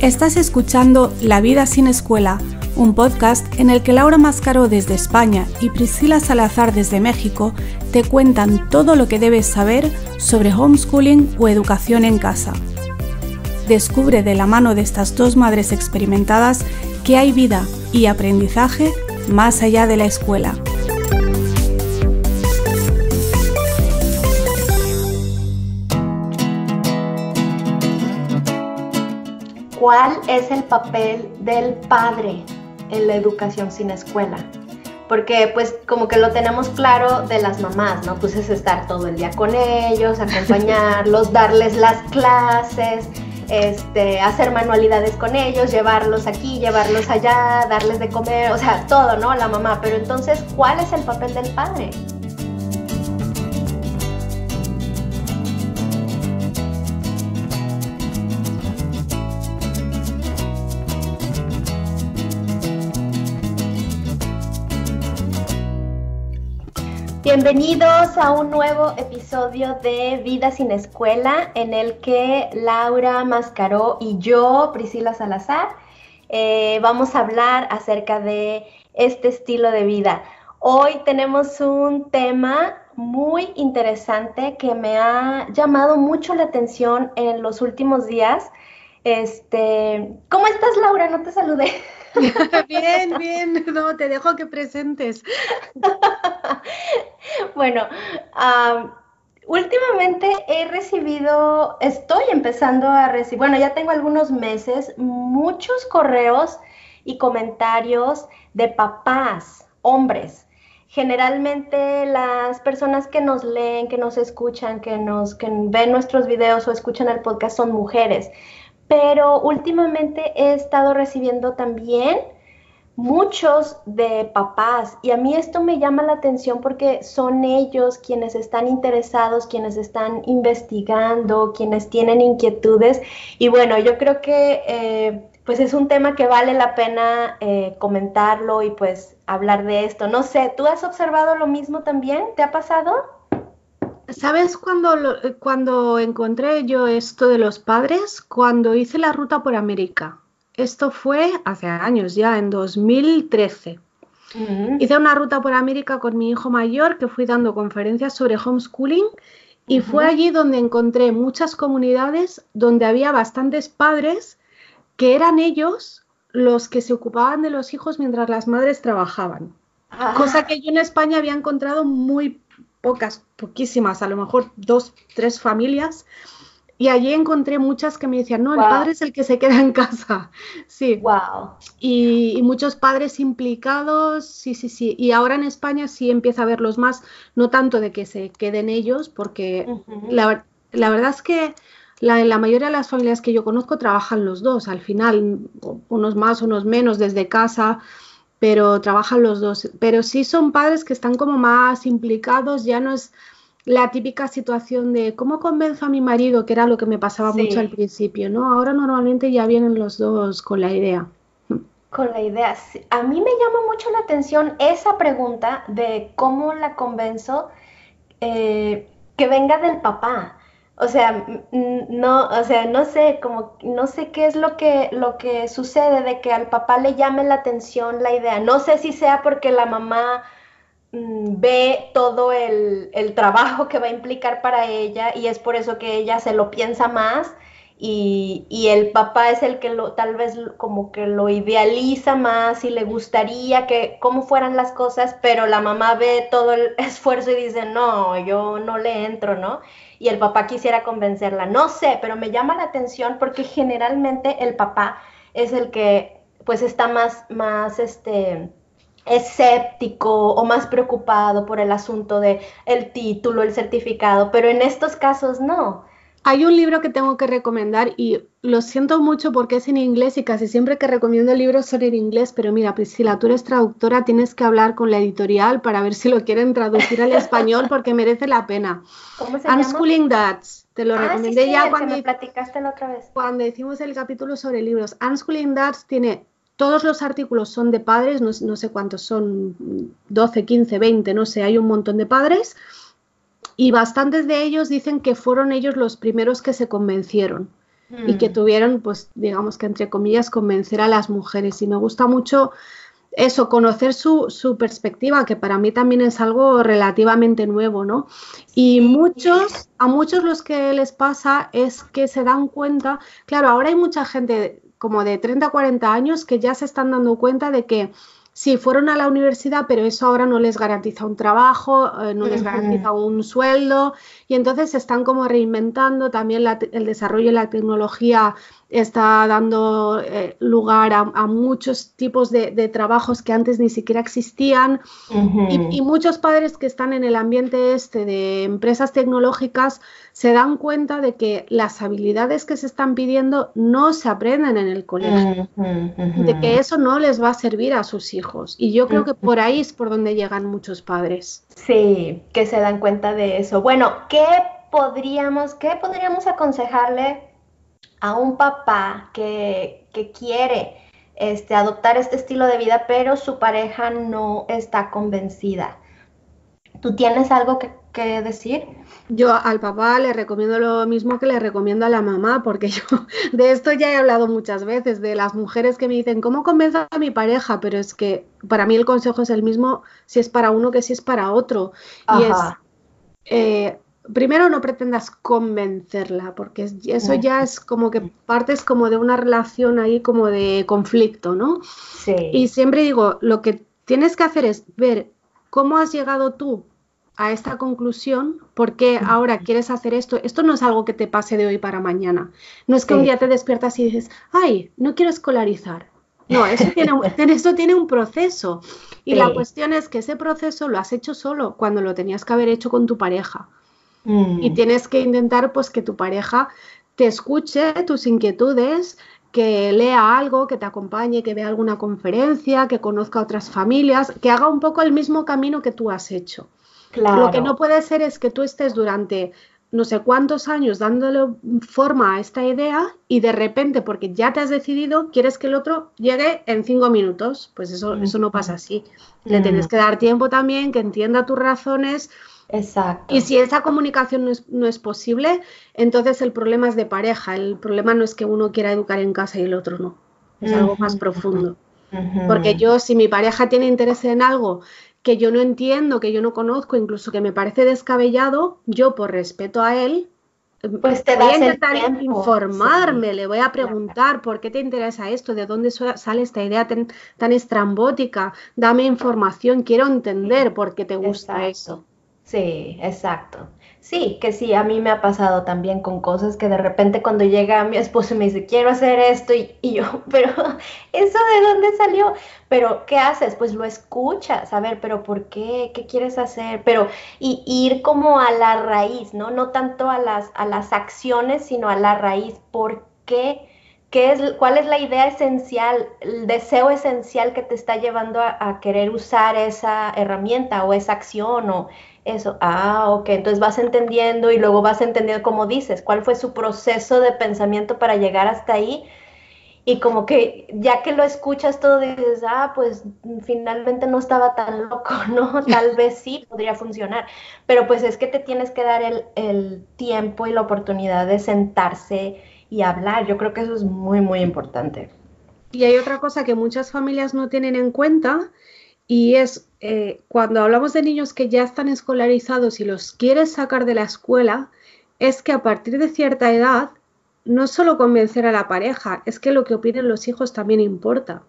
Estás escuchando La vida sin escuela, un podcast en el que Laura Mascaró desde España y Priscila Salazar desde México te cuentan todo lo que debes saber sobre homeschooling o educación en casa. Descubre de la mano de estas dos madres experimentadas que hay vida y aprendizaje más allá de la escuela. ¿Cuál es el papel del padre en la educación sin escuela? Porque pues como que lo tenemos claro de las mamás, ¿no? Pues es estar todo el día con ellos, acompañarlos, darles las clases, hacer manualidades con ellos, llevarlos aquí, llevarlos allá, darles de comer, o sea, todo, ¿no? La mamá. Pero entonces, ¿cuál es el papel del padre? Bienvenidos a un nuevo episodio de Vida sin Escuela, en el que Laura Mascaró y yo, Priscila Salazar, vamos a hablar acerca de este estilo de vida. Hoy tenemos un tema muy interesante que me ha llamado mucho la atención en los últimos días. ¿Cómo estás, Laura? No te saludé. Bien, no, te dejo que presentes. Bueno, últimamente estoy empezando a recibir, bueno, ya tengo algunos meses, muchos correos y comentarios de papás, hombres. Generalmente las personas que nos leen, que nos escuchan, que ven nuestros videos o escuchan el podcast son mujeres. Pero últimamente he estado recibiendo también muchos de papás, y a mí esto me llama la atención porque son ellos quienes están interesados, quienes están investigando, quienes tienen inquietudes. Y bueno, yo creo que pues es un tema que vale la pena comentarlo y pues hablar de esto. No sé, ¿tú has observado lo mismo también? ¿Te ha pasado? ¿Sabes cuando encontré yo esto de los padres? Cuando hice la ruta por América. Esto fue hace años ya, en 2013. Hice una ruta por América con mi hijo mayor, que fui dando conferencias sobre homeschooling, y fue allí donde encontré muchas comunidades donde había bastantes padres que eran ellos los que se ocupaban de los hijos mientras las madres trabajaban. Cosa que yo en España había encontrado muy poquísimas, a lo mejor 2, 3 familias. Y allí encontré muchas que me decían, no, el padre es el que se queda en casa. Sí. Wow. Y muchos padres implicados, sí. Y ahora en España sí empieza a verlos más, no tanto de que se queden ellos, porque la verdad es que la mayoría de las familias que yo conozco trabajan los dos, al final, unos más, unos menos desde casa, pero trabajan los dos. Pero sí son padres que están como más implicados, ya no es la típica situación de cómo convenzo a mi marido, que era lo que me pasaba mucho al principio, ¿no? Ahora normalmente ya vienen los dos con la idea. Con la idea. A mí me llama mucho la atención esa pregunta de cómo la convenzo que venga del papá. O sea, no sé, no sé qué es lo que sucede de que al papá le llame la atención la idea. No sé si sea porque la mamá ve todo el trabajo que va a implicar para ella y es por eso que ella se lo piensa más y el papá es el que tal vez como que lo idealiza más y le gustaría que cómo fueran las cosas, pero la mamá ve todo el esfuerzo y dice, no, yo no le entro, ¿no? Y el papá quisiera convencerla. No sé, pero me llama la atención porque generalmente el papá es el que pues está más escéptico o más preocupado por el asunto de el título, el certificado, pero en estos casos no. Hay un libro que tengo que recomendar y lo siento mucho porque es en inglés y casi siempre que recomiendo libros son en inglés, pero mira, Priscila, tú eres traductora, tienes que hablar con la editorial para ver si lo quieren traducir al español porque merece la pena. ¿Cómo se llama? Unschooling Dads, te lo recomendé ya cuando me platicaste la otra vez. Cuando hicimos el capítulo sobre libros. Unschooling Dads tiene... Todos los artículos son de padres, no sé cuántos son, 12, 15, 20, no sé, hay un montón de padres y bastantes de ellos dicen que fueron ellos los primeros que se convencieron. y que Mm, tuvieron, pues digamos que entre comillas, convencer a las mujeres. Y me gusta mucho eso, conocer su perspectiva, que para mí también es algo relativamente nuevo, ¿no? Y sí. a muchos los que les pasa es que se dan cuenta, claro, ahora hay mucha gente como de 30 40 años que ya se están dando cuenta de que sí, fueron a la universidad, pero eso ahora no les garantiza un trabajo, no les Ujú, garantiza un sueldo, y entonces se están como reinventando. También el desarrollo de la tecnología está dando lugar a muchos tipos de trabajos que antes ni siquiera existían. Y ujú. muchos padres que están en el ambiente este de empresas tecnológicas se dan cuenta de que las habilidades que se están pidiendo no se aprenden en el colegio, Ujú, de que ujú, eso no les va a servir a sus hijos. Y yo creo que ujú. por ahí es por donde llegan muchos padres. Sí, que se dan cuenta de eso. Bueno, qué podríamos aconsejarle a un papá que quiere adoptar este estilo de vida, pero su pareja no está convencida? ¿Tú tienes algo que decir? Yo al papá le recomiendo lo mismo que le recomiendo a la mamá, porque yo de esto ya he hablado muchas veces, de las mujeres que me dicen, ¿cómo convenzo a mi pareja? Pero es que para mí el consejo es el mismo si es para uno que si es para otro. Y es, Ajá. eh, primero no pretendas convencerla, porque eso Mm, ya es como que partes como de una relación ahí como de conflicto, ¿no? Y sí. siempre digo, lo que tienes que hacer es ver cómo has llegado tú a esta conclusión, por qué ahora quieres hacer esto. Esto no es algo que te pase de hoy para mañana. No es que un Sí. día te despiertas y dices, ay, no quiero escolarizar. No, esto tiene un proceso. Y la Sí. cuestión es que ese proceso lo has hecho solo cuando lo tenías que haber hecho con tu pareja. Y Mm, tienes que intentar pues que tu pareja te escuche tus inquietudes, que lea algo, que te acompañe, que vea alguna conferencia, que conozca otras familias, que haga un poco el mismo camino que tú has hecho. Lo que no claro. puede ser es que tú estés durante no sé cuántos años dándole forma a esta idea y de repente, porque ya te has decidido, quieres que el otro llegue en 5 minutos. Pues eso no pasa Ujú. así. Le tienes Mm, que dar tiempo también, que entienda tus razones, y exacto. si esa comunicación no es posible, entonces el problema es de pareja. El problema no es que uno quiera educar en casa y el otro no. Es algo más Ujú, profundo. Porque ujú. yo, si mi pareja tiene interés en algo que yo no entiendo, que yo no conozco, incluso que me parece descabellado, yo por respeto a él, Pues te voy a das el intentar tiempo. Sí, informarme, le voy a claro. preguntar por qué te interesa esto, de dónde sale esta idea tan estrambótica, dame información, quiero Sí, entender por qué te gusta exacto. eso. Sí, exacto. Sí, que sí, a mí me ha pasado también con cosas que de repente cuando llega mi esposo y me dice, quiero hacer esto, y yo, pero ¿eso de dónde salió? Pero, ¿qué haces? Pues lo escuchas, a ver, pero ¿por qué? ¿Qué quieres hacer? Pero, y ir como a la raíz, ¿no? No tanto a las acciones, sino a la raíz. ¿Por qué? ¿Cuál es la idea esencial, el deseo esencial que te está llevando a querer usar esa herramienta o esa acción o eso? Ah, ok, entonces vas entendiendo y luego vas entendiendo, como dices, cuál fue su proceso de pensamiento para llegar hasta ahí, y como que ya que lo escuchas todo dices, ah, pues finalmente no estaba tan loco, ¿no? Tal vez sí podría funcionar, pero pues es que te tienes que dar el tiempo y la oportunidad de sentarse y hablar. Yo creo que eso es muy, muy importante. Y hay otra cosa que muchas familias no tienen en cuenta, y es cuando hablamos de niños que ya están escolarizados y los quieres sacar de la escuela, es que a partir de cierta edad no es solo convencer a la pareja, es que lo que opinen los hijos también importa.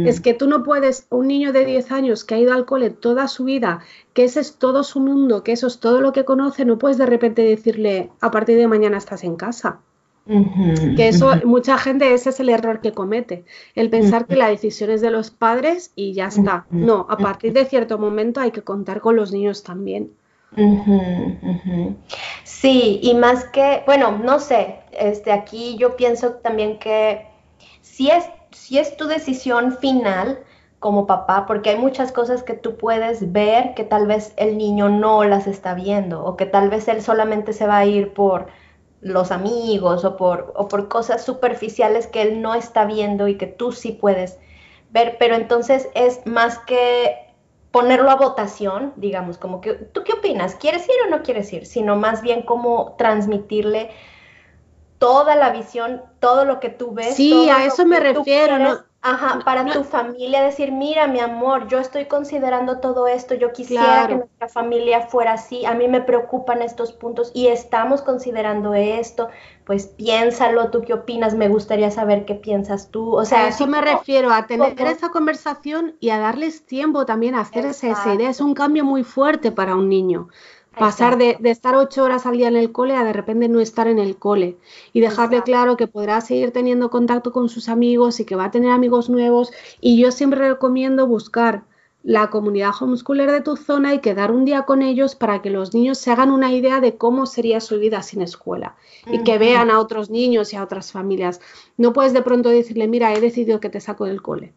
Es Mm, que tú no puedes, un niño de 10 años que ha ido al cole toda su vida, que ese es todo su mundo, que eso es todo lo que conoce, no puedes de repente decirle, a partir de mañana estás en casa. ujú, Que eso, ujú, mucha gente, ese es el error que comete, el pensar que ujú, la decisión es de los padres y ya está. ujú, No, a partir de cierto momento hay que contar con los niños también. ujú, ujú. Sí, y más que, bueno, no sé, aquí yo pienso también que si es tu decisión final como papá, porque hay muchas cosas que tú puedes ver que tal vez el niño no las está viendo, o que tal vez él solamente se va a ir por los amigos o por cosas superficiales que él no está viendo y que tú sí puedes ver, pero entonces es más que ponerlo a votación, digamos, como que, ¿tú qué opinas? ¿Quieres ir o no quieres ir? Sino más bien como transmitirle toda la visión, todo lo que tú ves, Sí, todo a lo eso me que tú refiero, quieres, no, ajá, para no, tu familia decir, mira, mi amor, yo estoy considerando todo esto, yo quisiera que claro. nuestra familia fuera así, a mí me preocupan estos puntos y estamos considerando esto, pues piénsalo, ¿tú qué opinas? Me gustaría saber qué piensas tú, o A sea, eso así me como, refiero, a tener como, esa conversación y a darles tiempo también a hacer esa idea. Es exacto, un cambio muy fuerte para un niño. Pasar exacto, de estar 8 horas al día en el cole a de repente no estar en el cole y dejarle exacto. claro que podrá seguir teniendo contacto con sus amigos y que va a tener amigos nuevos. Y yo siempre recomiendo buscar la comunidad homeschooler de tu zona y quedar un día con ellos para que los niños se hagan una idea de cómo sería su vida sin escuela y que Ujú. vean a otros niños y a otras familias. No puedes de pronto decirle, mira, he decidido que te saco del cole.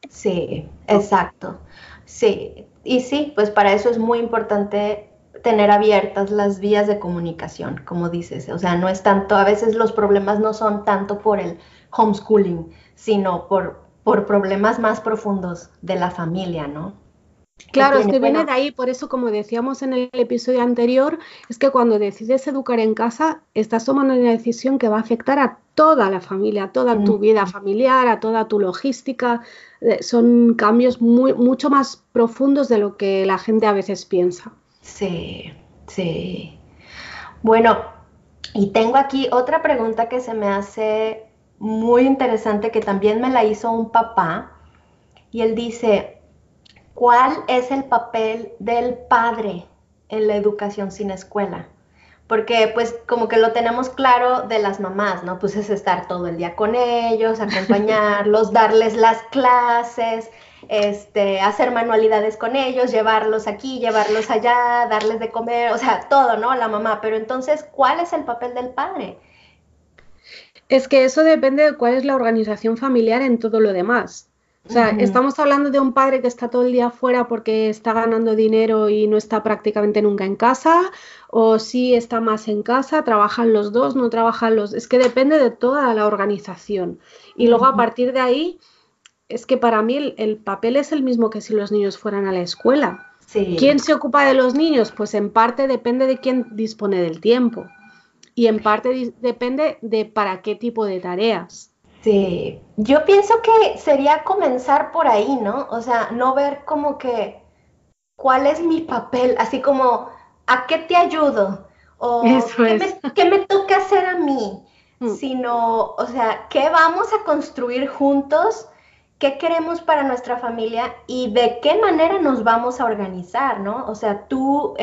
Sí, No. exacto. Sí, y sí, pues para eso es muy importante tener abiertas las vías de comunicación, como dices. O sea, no es tanto, a veces los problemas no son tanto por el homeschooling, sino por problemas más profundos de la familia, ¿no? Que Claro, es tiene, que viene bueno, de ahí, por eso, como decíamos en el episodio anterior, es que cuando decides educar en casa, estás tomando una decisión que va a afectar a toda la familia, a toda tu vida mm, familiar, a toda tu logística. Son cambios mucho más profundos de lo que la gente a veces piensa. sí, sí. Bueno, y tengo aquí otra pregunta que se me hace muy interesante, que también me la hizo un papá, y él dice, ¿cuál es el papel del padre en la educación sin escuela? Porque pues como que lo tenemos claro de las mamás, ¿no? Pues es estar todo el día con ellos, acompañarlos, darles las clases, hacer manualidades con ellos, llevarlos aquí, llevarlos allá, darles de comer, o sea, todo, ¿no? La mamá. Pero entonces, ¿cuál es el papel del padre? Es que eso depende de cuál es la organización familiar en todo lo demás. O sea, Ujú, estamos hablando de un padre que está todo el día fuera porque está ganando dinero y no está prácticamente nunca en casa, o si está más en casa, trabajan los dos, no trabajan los... Es que depende de toda la organización. Y luego a ujú. partir de ahí, es que para mí el papel es el mismo que si los niños fueran a la escuela. Sí, ¿Quién se ocupa de los niños? Pues en parte depende de quién dispone del tiempo. Y en parte depende de para qué tipo de tareas. sí. Yo pienso que sería comenzar por ahí, ¿no? O sea, no ver como que cuál es mi papel, así como, ¿a qué te ayudo? O Eso es. qué me toca hacer a mí? Mm, Sino, o sea, ¿qué vamos a construir juntos? ¿Qué queremos para nuestra familia? Y de qué manera nos vamos a organizar, ¿no? O sea, tú,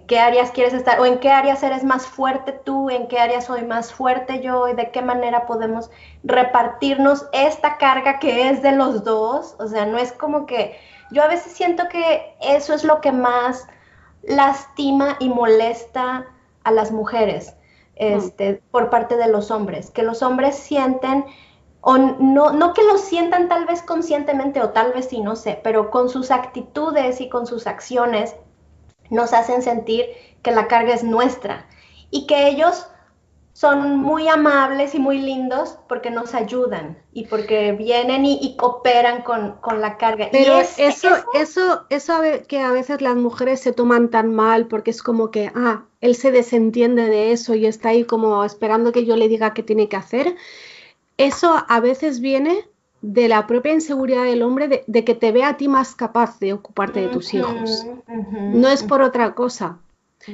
qué áreas quieres estar? ¿O en qué áreas eres más fuerte tú? ¿En qué áreas soy más fuerte yo? ¿Y de qué manera podemos repartirnos esta carga que es de los dos? O sea, no es como que yo a veces siento que eso es lo que más lastima y molesta a las mujeres, mm. por parte de los hombres, que los hombres sienten, o no, no que lo sientan tal vez conscientemente o tal vez sí, no sé, pero con sus actitudes y con sus acciones nos hacen sentir que la carga es nuestra y que ellos son muy amables y muy lindos porque nos ayudan y porque vienen y cooperan con la carga. Y Pero eso, que a veces las mujeres se toman tan mal porque es como que, él se desentiende de eso y está ahí como esperando que yo le diga qué tiene que hacer. Eso a veces viene de la propia inseguridad del hombre de que te vea a ti más capaz de ocuparte de tus ujú, hijos. ujú, No es ujú, por otra cosa.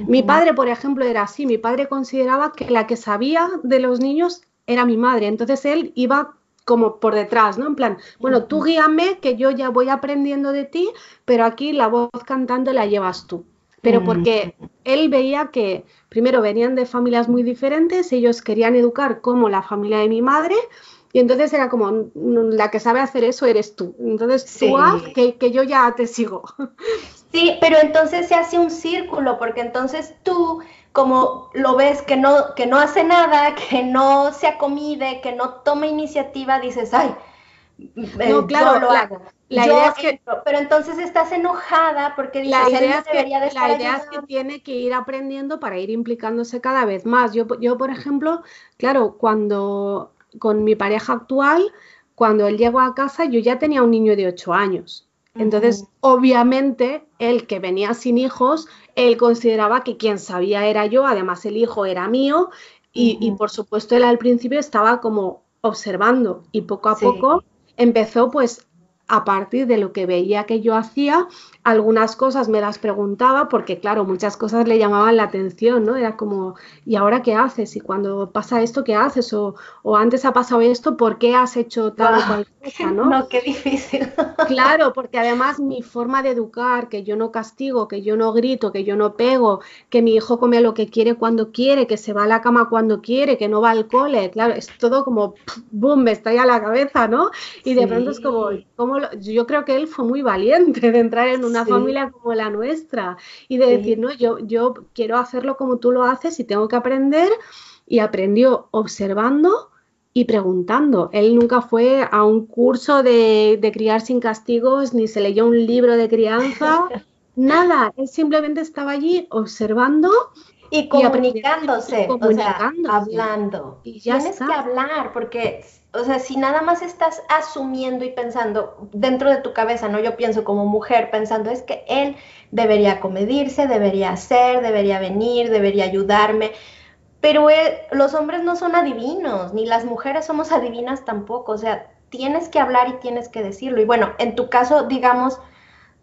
Mi ujú, padre, por ejemplo, era así. Mi padre consideraba que la que sabía de los niños era mi madre. Entonces él iba como por detrás, ¿no? En plan, bueno, tú ujú, guíame, que yo ya voy aprendiendo de ti, pero aquí la voz cantante la llevas tú. Pero ujú. porque él veía que primero venían de familias muy diferentes, ellos querían educar como la familia de mi madre, y entonces era como, la que sabe hacer eso eres tú. Entonces tú haz Sí, que yo ya te sigo. sí, pero entonces se hace un círculo, porque entonces tú, como lo ves que no hace nada, que no se acomide, que no toma iniciativa, dices, ay, No, yo claro, lo hago, la idea yo es que entro, pero entonces estás enojada porque La dices, él idea me es que, debería de estar la idea es que ayudando. tiene que ir aprendiendo para ir implicándose cada vez más. Yo, por ejemplo, claro, cuando con mi pareja actual, cuando él llegó a casa, yo ya tenía un niño de 8 años. Ujú, Entonces, obviamente, él que venía sin hijos, él consideraba que quien sabía era yo, además el hijo era mío, Y por supuesto él al principio estaba como observando y poco a Sí. poco empezó pues a partir de lo que veía que yo hacía, algunas cosas me las preguntaba porque claro, muchas cosas le llamaban la atención, ¿no? Era como, ¿y ahora qué haces? ¿Y cuando pasa esto, qué haces? O antes ha pasado esto, ¿por qué has hecho tal o Wow, cual cosa, ¿no? no, qué difícil. Claro, porque además mi forma de educar, que yo no castigo, que yo no grito, que yo no pego, que mi hijo come lo que quiere cuando quiere, que se va a la cama cuando quiere, que no va al cole, claro, es todo como boom, me estalla a la cabeza, ¿no? Y de pronto es como, Sí, yo creo que él fue muy valiente de entrar en una sí, familia como la nuestra y de decir, sí. no, yo quiero hacerlo como tú lo haces y tengo que aprender. Y aprendió observando y preguntando. Él nunca fue a un curso de criar sin castigos, ni se leyó un libro de crianza, nada. Él simplemente estaba allí observando Y y aprendiendo y comunicándose, o sea, comunicándose. hablando. Y ya Tienes está. que hablar porque, o sea, si nada más estás asumiendo y pensando dentro de tu cabeza, ¿no? Yo pienso como mujer pensando, es que él debería comedirse, debería hacer, debería venir, debería ayudarme. Pero los hombres no son adivinos, ni las mujeres somos adivinas tampoco. O sea, tienes que hablar y tienes que decirlo. Y bueno, en tu caso, digamos,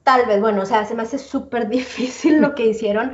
tal vez, bueno, o sea, se me hace súper difícil lo que hicieron,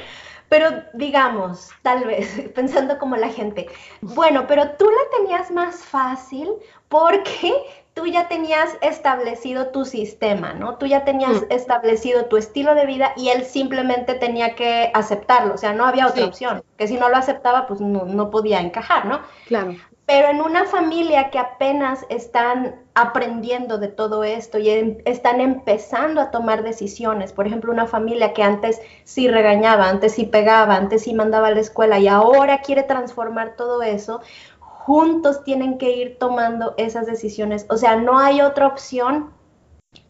pero digamos, tal vez, pensando como la gente, bueno, pero tú la tenías más fácil porque tú ya tenías establecido tu sistema, ¿no? Tú ya tenías Mm, establecido tu estilo de vida y él simplemente tenía que aceptarlo, o sea, no había otra sí, opción, que si no lo aceptaba, pues no podía encajar, ¿no? claro. Pero en una familia que apenas están aprendiendo de todo esto y están empezando a tomar decisiones, por ejemplo, una familia que antes sí regañaba, antes sí pegaba, antes sí mandaba a la escuela y ahora quiere transformar todo eso, juntos tienen que ir tomando esas decisiones. O sea, no hay otra opción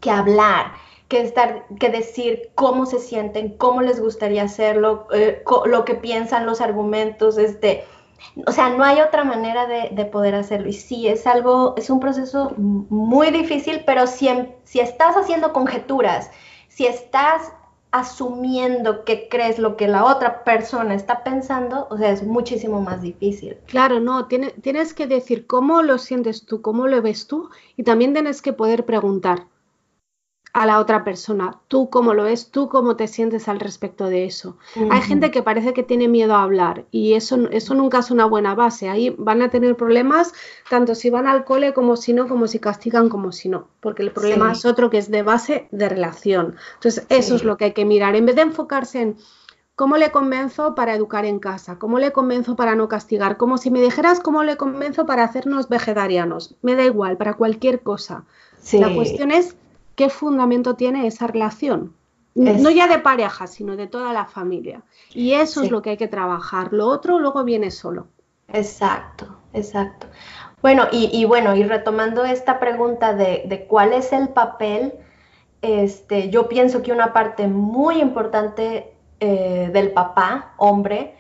que hablar, que decir cómo se sienten, cómo les gustaría hacerlo, lo que piensan, los argumentos, o sea, no hay otra manera de poder hacerlo. Y sí, es un proceso muy difícil, pero si estás haciendo conjeturas, si estás asumiendo que crees lo que la otra persona está pensando, o sea, es muchísimo más difícil. Claro, no, tienes que decir cómo lo sientes tú, cómo lo ves tú y también tienes que poder preguntar a la otra persona, tú cómo lo ves, tú cómo te sientes al respecto de eso. Uh Hay -huh. gente que parece que tiene miedo a hablar y eso nunca es una buena base. Ahí van a tener problemas tanto si van al cole como si no, como si castigan como si no, porque el problema Sí, es otro que es de base de relación. Entonces, eso es sí, lo que hay que mirar. En vez de enfocarse en cómo le convenzo para educar en casa, cómo le convenzo para no castigar, como si me dijeras cómo le convenzo para hacernos vegetarianos. Me da igual, para cualquier cosa. La sí, cuestión es qué fundamento tiene esa relación. No es, ya de pareja, sino de toda la familia. Y eso es sí. lo que hay que trabajar. Lo otro luego viene solo. Exacto, exacto. Bueno, bueno, y retomando esta pregunta de cuál es el papel, yo pienso que una parte muy importante del papá, hombre,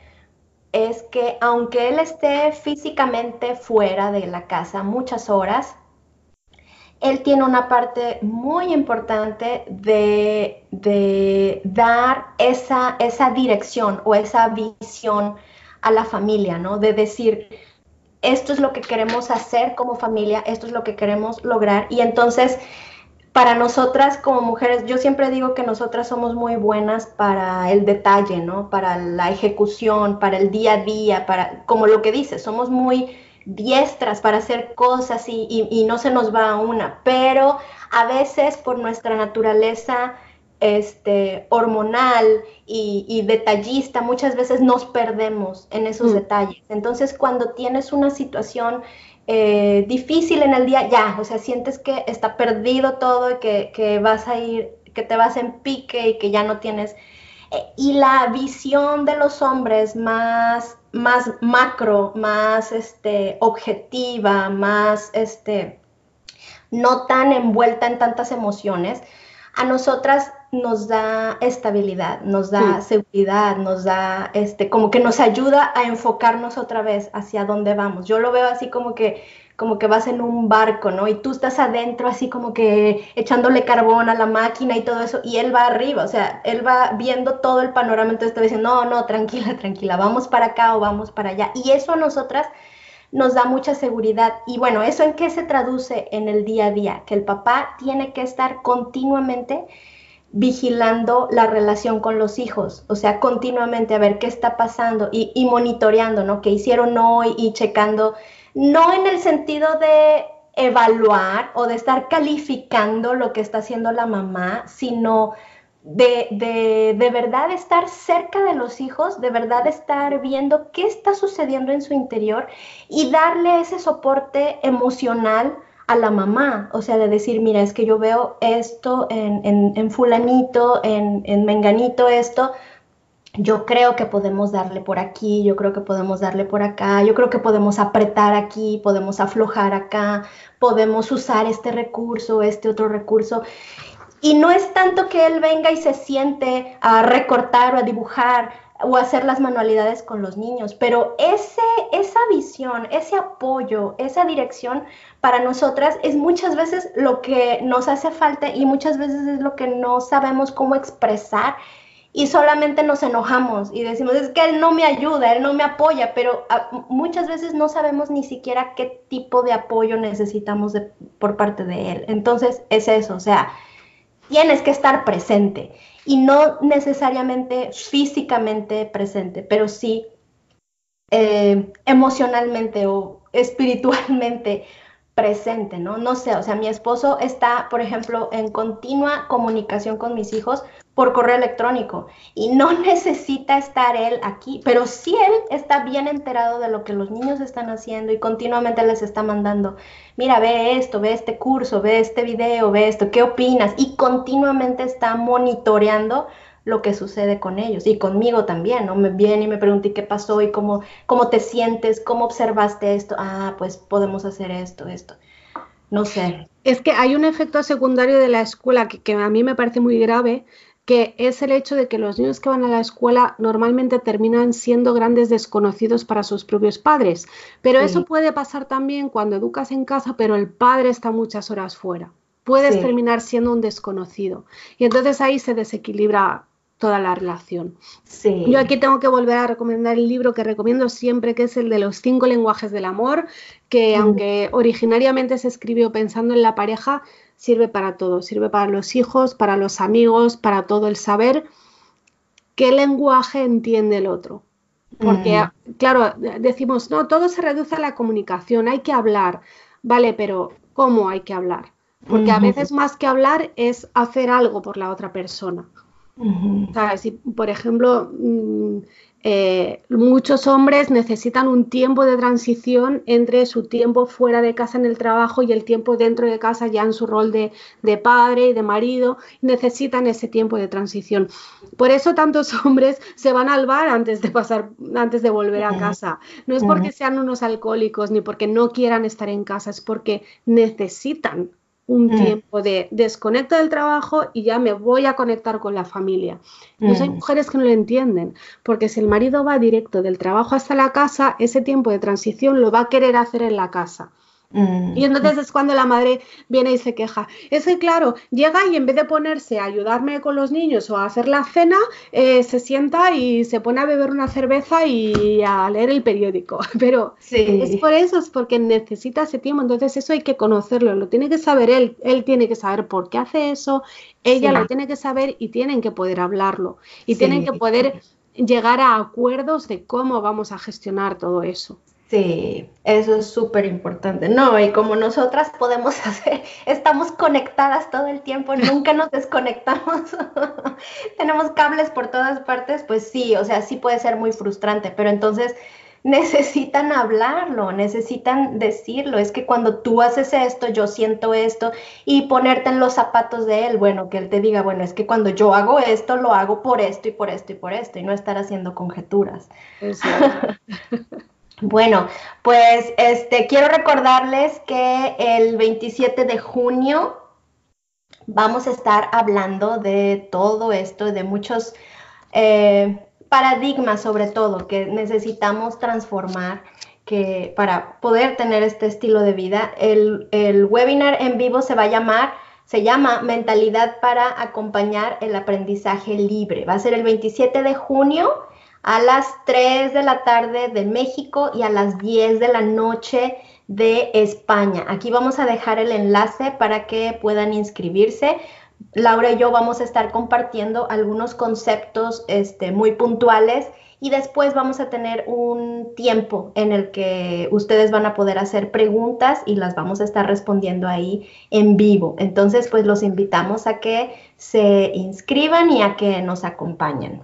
es que aunque él esté físicamente fuera de la casa muchas horas, él tiene una parte muy importante de dar esa dirección o esa visión a la familia, ¿no? De decir, esto es lo que queremos hacer como familia, esto es lo que queremos lograr. Y entonces, para nosotras como mujeres, yo siempre digo que nosotras somos muy buenas para el detalle, ¿no? Para la ejecución, para el día a día, para, como lo que dices, somos muy diestras para hacer cosas y no se nos va una, pero a veces por nuestra naturaleza hormonal detallista, muchas veces nos perdemos en esos Mm, detalles. Entonces, cuando tienes una situación difícil en el día, ya, o sea, sientes que está perdido todo y que vas a ir, que te vas en pique y que ya no tienes. Y la visión de los hombres más macro, más objetiva, más no tan envuelta en tantas emociones, a nosotras nos da estabilidad, nos da seguridad, nos da, como que nos ayuda a enfocarnos otra vez hacia dónde vamos. Yo lo veo así como que vas en un barco, ¿no? Y tú estás adentro así como que echándole carbón a la máquina y todo eso, y él va arriba, o sea, él va viendo todo el panorama, entonces te va diciendo, no, no, tranquila, tranquila, vamos para acá o vamos para allá. Y eso a nosotras nos da mucha seguridad. Y bueno, ¿eso en qué se traduce en el día a día? Que el papá tiene que estar continuamente vigilando la relación con los hijos, o sea, continuamente a ver qué está pasando y monitoreando, ¿no? ¿Qué hicieron hoy? Y checando, no en el sentido de evaluar o de estar calificando lo que está haciendo la mamá, sino de verdad estar cerca de los hijos, de verdad estar viendo qué está sucediendo en su interior y darle ese soporte emocional a la mamá, o sea, de decir, mira, es que yo veo esto en fulanito, en menganito esto, yo creo que podemos darle por aquí, yo creo que podemos darle por acá, yo creo que podemos apretar aquí, podemos aflojar acá, podemos usar este recurso, este otro recurso. Y no es tanto que él venga y se siente a recortar o a dibujar o a hacer las manualidades con los niños, pero esa visión, ese apoyo, esa dirección para nosotras es muchas veces lo que nos hace falta y muchas veces es lo que no sabemos cómo expresar y solamente nos enojamos y decimos, es que él no me ayuda, él no me apoya, pero muchas veces no sabemos ni siquiera qué tipo de apoyo necesitamos por parte de él. Entonces es eso, o sea, tienes que estar presente y no necesariamente físicamente presente, pero sí emocionalmente o espiritualmente presente, ¿no? No sé, o sea, mi esposo está, por ejemplo, en continua comunicación con mis hijos por correo electrónico y no necesita estar él aquí, pero sí él está bien enterado de lo que los niños están haciendo y continuamente les está mandando, mira, ve esto, ve este curso, ve este video, ve esto, ¿qué opinas? Y continuamente está monitoreando lo que sucede con ellos y conmigo también, ¿no? Me viene y me pregunta qué pasó y cómo te sientes, cómo observaste esto, pues podemos hacer esto, no sé. Es que hay un efecto secundario de la escuela que a mí me parece muy grave, que es el hecho de que los niños que van a la escuela normalmente terminan siendo grandes desconocidos para sus propios padres. Pero eso Sí, puede pasar también cuando educas en casa, pero el padre está muchas horas fuera. Puedes sí. terminar siendo un desconocido. Y entonces ahí se desequilibra toda la relación. Yo Sí. aquí tengo que volver a recomendar el libro que recomiendo siempre, que es el de los 5 lenguajes del amor, que Mm, aunque originariamente se escribió pensando en la pareja, sirve para todo, sirve para los hijos, para los amigos, para todo el saber qué lenguaje entiende el otro. Porque, mm, claro, decimos, no, todo se reduce a la comunicación, hay que hablar, vale, pero ¿cómo hay que hablar? Porque a ujú, veces más que hablar es hacer algo por la otra persona. ujú, ¿Sabes? Si, por ejemplo, muchos hombres necesitan un tiempo de transición entre su tiempo fuera de casa en el trabajo y el tiempo dentro de casa ya en su rol de padre y de marido. Necesitan ese tiempo de transición. Por eso tantos hombres se van al bar antes de volver a ujú, casa. No es ujú, porque sean unos alcohólicos ni porque no quieran estar en casa, es porque necesitan un mm, tiempo de desconecto del trabajo y ya me voy a conectar con la familia. Entonces hay mm, mujeres que no lo entienden, porque si el marido va directo del trabajo hasta la casa, ese tiempo de transición lo va a querer hacer en la casa. Y mm, entonces es cuando la madre viene y se queja. Es que, claro, llega y en vez de ponerse a ayudarme con los niños o a hacer la cena, se sienta y se pone a beber una cerveza y a leer el periódico. Pero es sí, por eso, es porque necesita ese tiempo. Entonces eso hay que conocerlo, lo tiene que saber él tiene que saber por qué hace eso, ella lo sí, tiene que saber y tienen que poder hablarlo. Y tienen sí. que poder llegar a acuerdos de cómo vamos a gestionar todo eso. Sí, eso es súper importante. No, y como nosotras podemos hacer, estamos conectadas todo el tiempo, nunca nos desconectamos, tenemos cables por todas partes, pues sí, o sea, sí puede ser muy frustrante, pero entonces necesitan hablarlo, necesitan decirlo. Es que cuando tú haces esto, yo siento esto, y ponerte en los zapatos de él, bueno, que él te diga, bueno, es que cuando yo hago esto, lo hago por esto y por esto y por esto, y no estar haciendo conjeturas. Eso es. Bueno, pues quiero recordarles que el 27 de junio vamos a estar hablando de todo esto, de muchos paradigmas sobre todo que necesitamos transformar para poder tener este estilo de vida. El webinar en vivo se llama Mentalidad para acompañar el aprendizaje libre. Va a ser el 27 de junio a las 3 de la tarde de México y a las 10 de la noche de España. Aquí vamos a dejar el enlace para que puedan inscribirse. Laura y yo vamos a estar compartiendo algunos conceptos muy puntuales y después vamos a tener un tiempo en el que ustedes van a poder hacer preguntas y las vamos a estar respondiendo ahí en vivo. Entonces, pues los invitamos a que se inscriban y a que nos acompañen.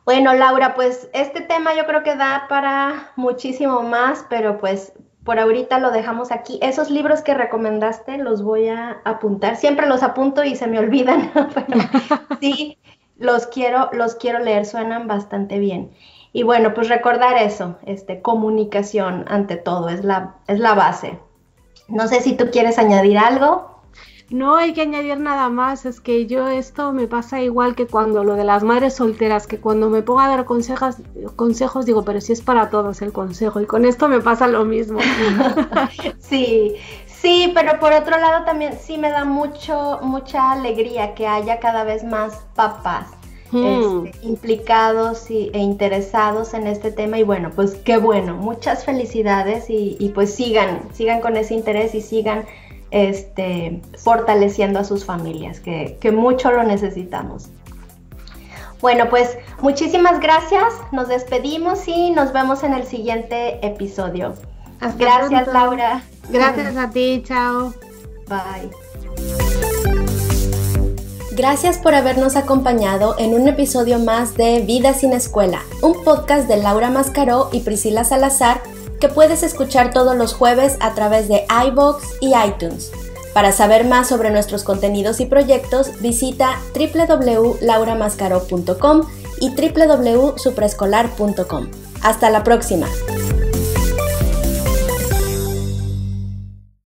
Bueno, Laura, pues este tema yo creo que da para muchísimo más, pero pues por ahorita lo dejamos aquí. Esos libros que recomendaste los voy a apuntar. Siempre los apunto y se me olvidan, pero sí, los quiero leer, suenan bastante bien. Y bueno, pues recordar eso, comunicación ante todo, es la base. No sé si tú quieres añadir algo. No hay que añadir nada más, es que esto me pasa igual que cuando lo de las madres solteras, que cuando me pongo a dar consejos digo, pero si es para todos el consejo, y con esto me pasa lo mismo. Sí, pero por otro lado también sí me da mucha alegría que haya cada vez más papás implicados e interesados en este tema, y bueno, pues qué bueno, muchas felicidades y pues sigan con ese interés y sigan fortaleciendo a sus familias, que mucho lo necesitamos. Bueno, pues muchísimas gracias, nos despedimos y nos vemos en el siguiente episodio. Gracias, pronto. Laura. Gracias a ti, chao. Bye. Gracias por habernos acompañado en un episodio más de Vida sin Escuela, un podcast de Laura Mascaró y Priscila Salazar que puedes escuchar todos los jueves a través de iVoox y iTunes. Para saber más sobre nuestros contenidos y proyectos, visita www.lauramascaró.com y www.supreescolar.com. Hasta la próxima.